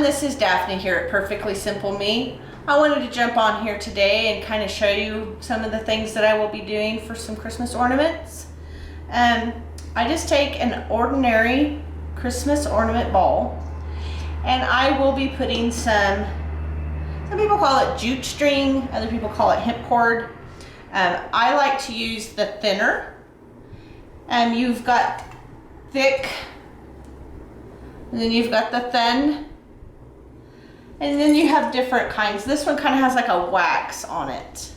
this is Daphne here at Perfectly Simple Me. I wanted to jump on here today and kind of show you some of the things that I will be doing for some Christmas ornaments. I just take an ordinary Christmas ornament ball and I will be putting some people call it jute string, other people call it hemp cord. I like to use the thinner. You've got thick, and then you've got the thin, and then you have different kinds. This one kind of has like a wax on it.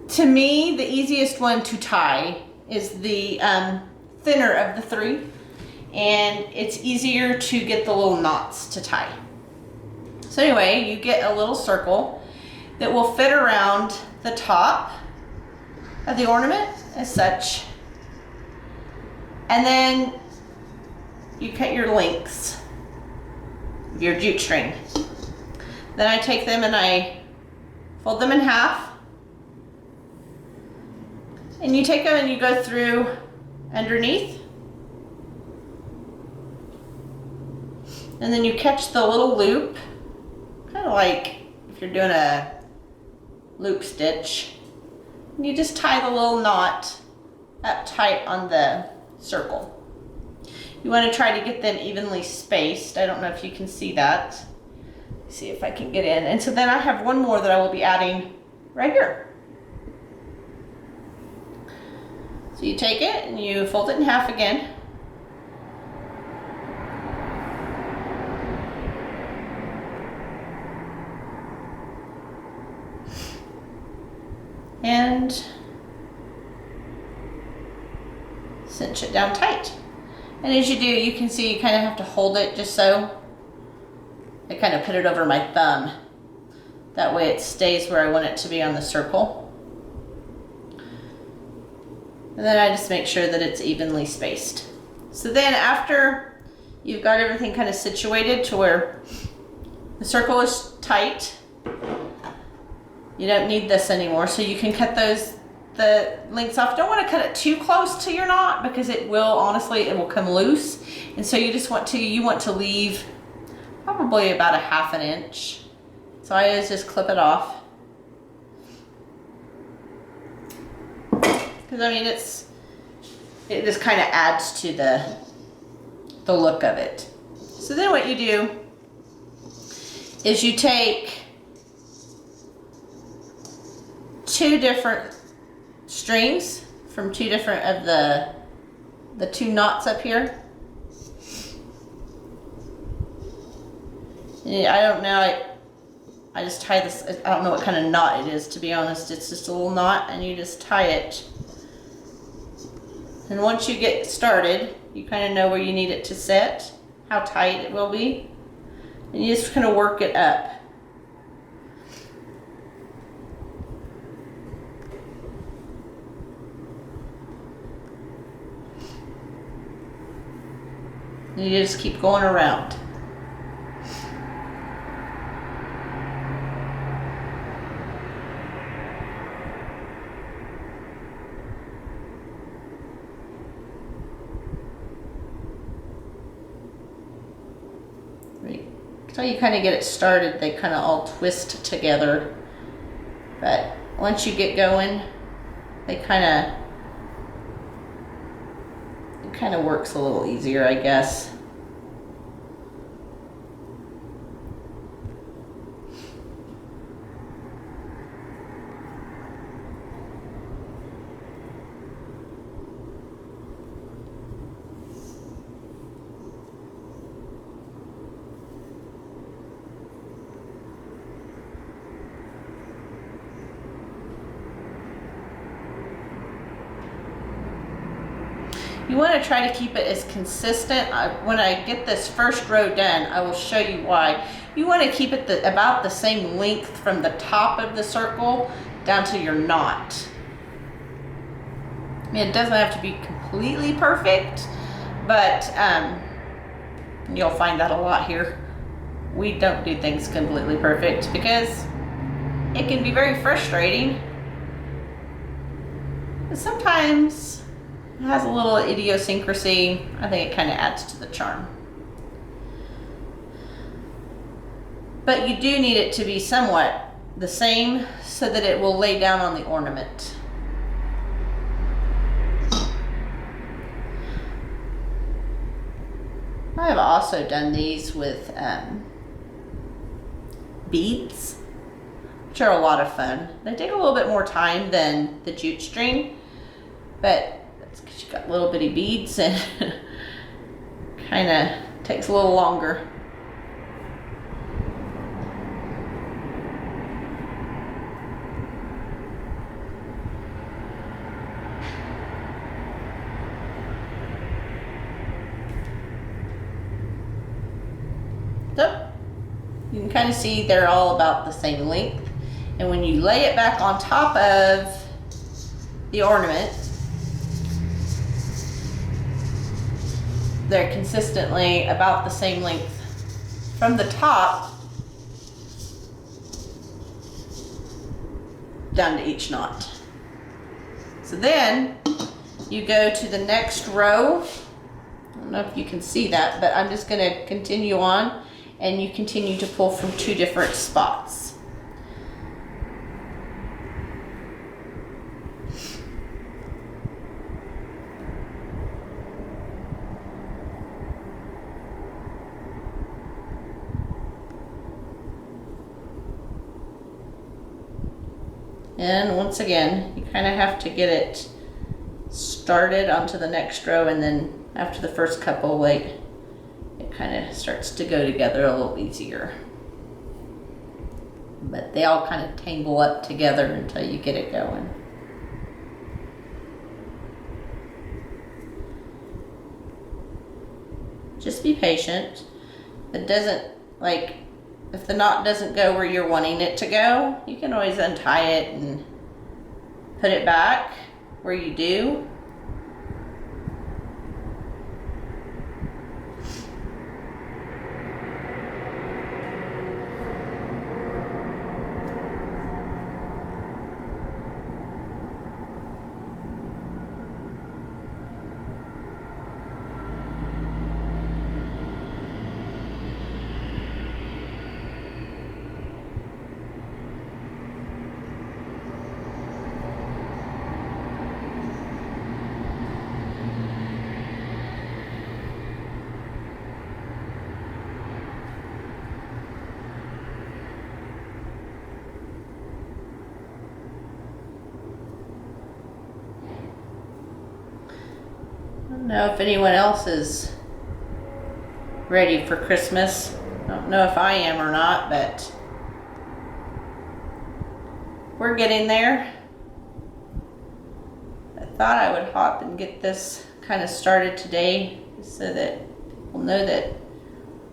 To me, the easiest one to tie is the thinner of the three, and it's easier to get the little knots to tie. So anyway, you get a little circle that will fit around the top of the ornament as such, and then you cut your lengths of your jute string. Then I take them and I fold them in half, and you take them and you go through underneath, and then you catch the little loop, kind of like if you're doing a loop stitch, and you just tie the little knot up tight on the circle. You want to try to get them evenly spaced. I don't know if you can see that. See if I can get in. And so then I have one more that I will be adding right here. So you take it and you fold it in half again. And cinch it down tight. And as you do, you can see you kind of have to hold it just so. I kind of put it over my thumb. That way it stays where I want it to be on the circle. And then I just make sure that it's evenly spaced. So then after you've got everything kind of situated to where the circle is tight, you don't need this anymore, so you can cut the lengths off. Don't want to cut it too close to your knot because it will come loose. And so you want to leave probably about a ½ inch. So I always just clip it off. Because I mean it just kind of adds to the look of it. So then what you do is you take two different strings from two different of the two knots up here. And I don't know, I just tie this, I don't know what kind of knot it is, to be honest. It's just a little knot and you just tie it. And once you get started, you kind of know where you need it to sit, how tight it will be. And you just kind of work it up. And you just keep going around. So you kind of get it started, they kind of all twist together. But once you get going, it kind of works a little easier, I guess. You want to try to keep it as consistent. When I get this first row done, I will show you why. You want to keep it about the same length from the top of the circle down to your knot. I mean, it doesn't have to be completely perfect, but you'll find that a lot here. We don't do things completely perfect because it can be very frustrating. But sometimes it has a little idiosyncrasy. I think it kind of adds to the charm. but you do need it to be somewhat the same so that it will lay down on the ornament. I've also done these with beads, which are a lot of fun. They take a little bit more time than the jute string, but that's because you got little bitty beads and kind of takes a little longer. So you can kind of see they're all about the same length, and when you lay it back on top of the ornament, they're consistently about the same length from the top down to each knot. So then you go to the next row. I don't know if you can see that, but I'm just going to continue on, and you continue to pull from 2 different spots. And once again, you kind of have to get it started onto the next row, and then after the first couple, like, it kind of starts to go together a little easier. But they all kind of tangle up together until you get it going. Just be patient. It doesn't, like, if the knot doesn't go where you're wanting it to go, you can always untie it and put it back where you do. I don't know if anyone else is ready for Christmas. I don't know if I am or not, but we're getting there. I thought I would hop and get this kind of started today so that people know that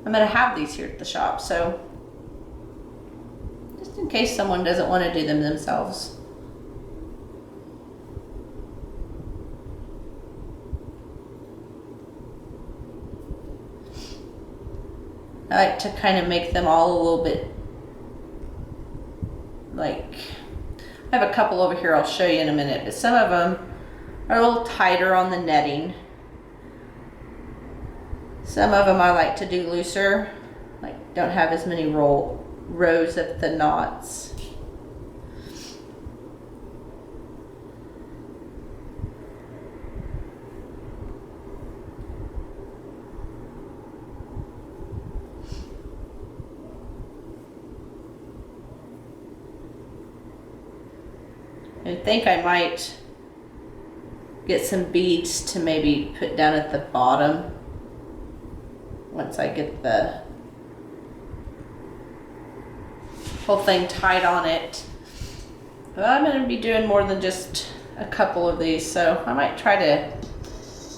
I'm going to have these here at the shop. So just in case someone doesn't want to do them themselves. I like to kind of make them all a little bit like, I have a couple over here I'll show you in a minute, but some of them are a little tighter on the netting. Some of them I like to do looser, like don't have as many rows of the knots. I think I might get some beads to maybe put down at the bottom once I get the whole thing tied on it. But I'm going to be doing more than just a couple of these, so I might try to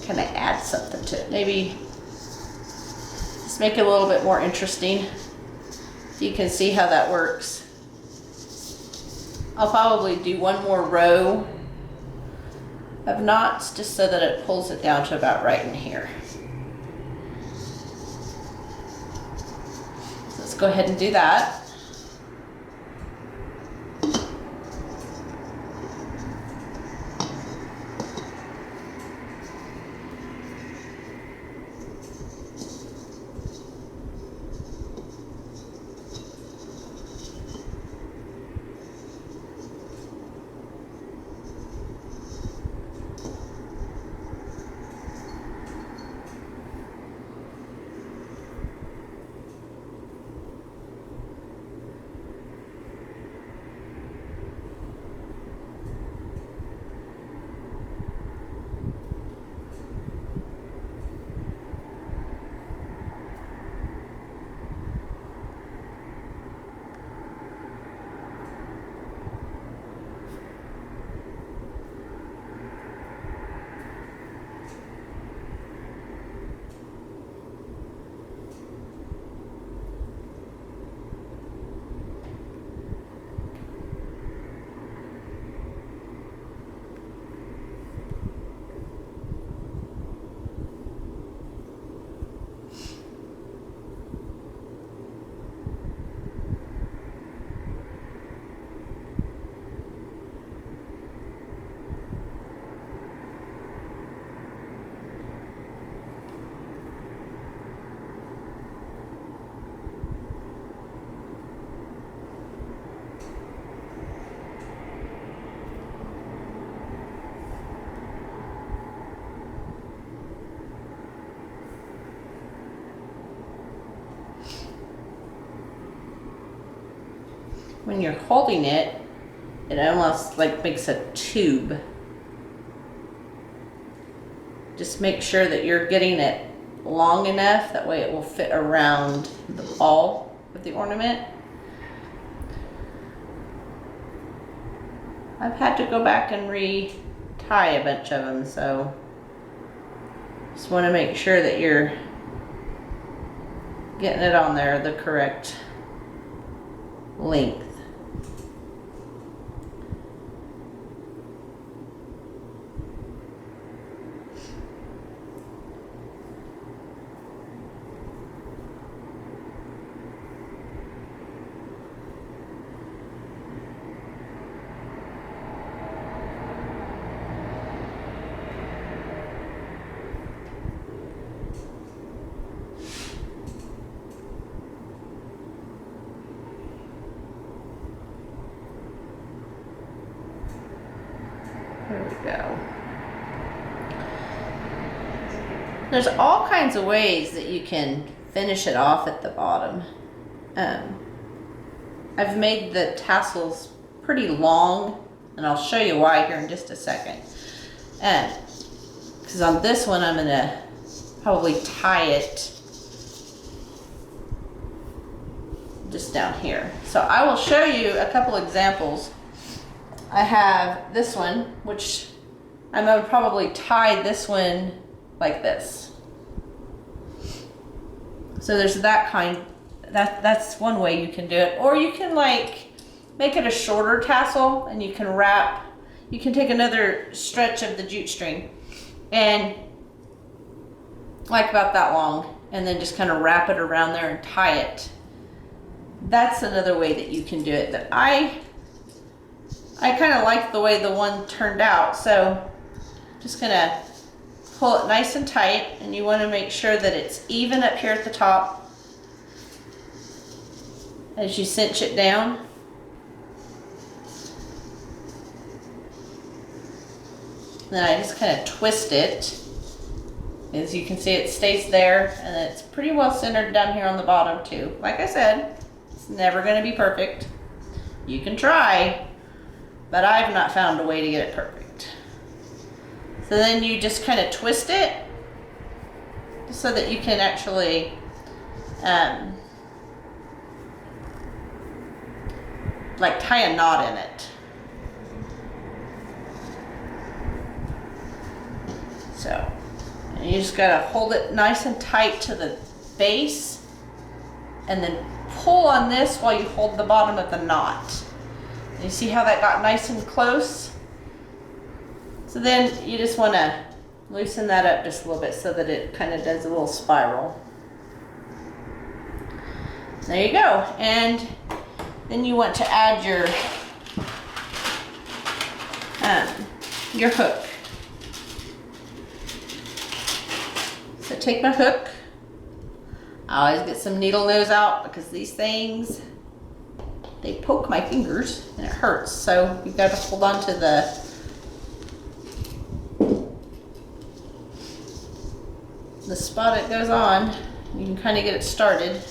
kind of add something to it. Maybe just make it a little bit more interesting so you can see how that works. I'll probably do one more row of knots just so that it pulls it down to about right in here. So let's go ahead and do that. when you're holding it, it almost like makes a tube. Just make sure that you're getting it long enough, that way it will fit around the ball of the ornament. I've had to go back and retie a bunch of them, so just want to make sure that you're getting it on there the correct length. There we go. There's all kinds of ways that you can finish it off at the bottom. I've made the tassels pretty long, and I'll show you why here in just a second. Because on this one I'm gonna probably tie it just down here. So I will show you a couple examples. I have this one, which I'm gonna probably tie this one like this. So there's that kind, that's one way you can do it. Or you can like make it a shorter tassel, and you can wrap, you can take another stretch of the jute string and like about that long, and then just kind of wrap it around there and tie it. That's another way that you can do it. That I kind of like the way the one turned out, so just gonna pull it nice and tight, and you want to make sure that it's even up here at the top as you cinch it down. Then I just kind of twist it. As you can see, it stays there, and it's pretty well centered down here on the bottom too. Like I said, it's never going to be perfect. You can try, but I've not found a way to get it perfect. So then you just kind of twist it so that you can actually like tie a knot in it. So you just gotta hold it nice and tight to the base, and then pull on this while you hold the bottom of the knot. You see how that got nice and close? So then you just want to loosen that up just a little bit so that it kind of does a little spiral. There you go. And then you want to add your hook. So take my hook. I always get some needle nose out because these things, they poke my fingers and it hurts. So you've got to hold on to the spot it goes on. You can kind of get it started.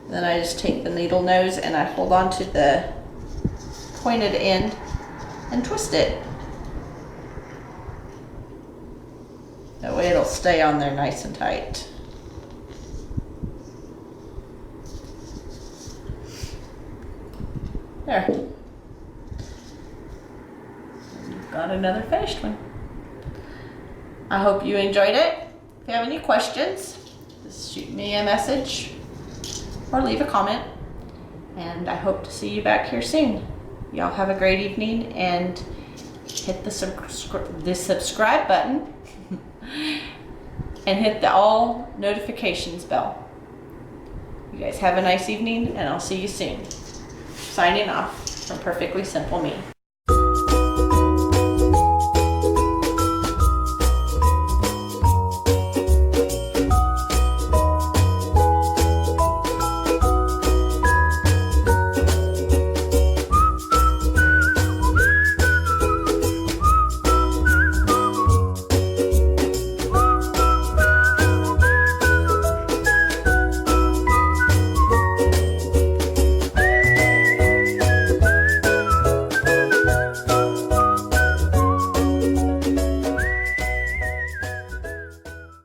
Then I just take the needle nose and I hold on to the pointed end and twist it. That way it'll stay on there nice and tight. There. Got another finished one. I hope you enjoyed it. If you have any questions, just shoot me a message or leave a comment. And I hope to see you back here soon. Y'all have a great evening, and hit the subscribe button and hit the all notifications bell. You guys have a nice evening, and I'll see you soon. Signing off from Perfectly Simple Me.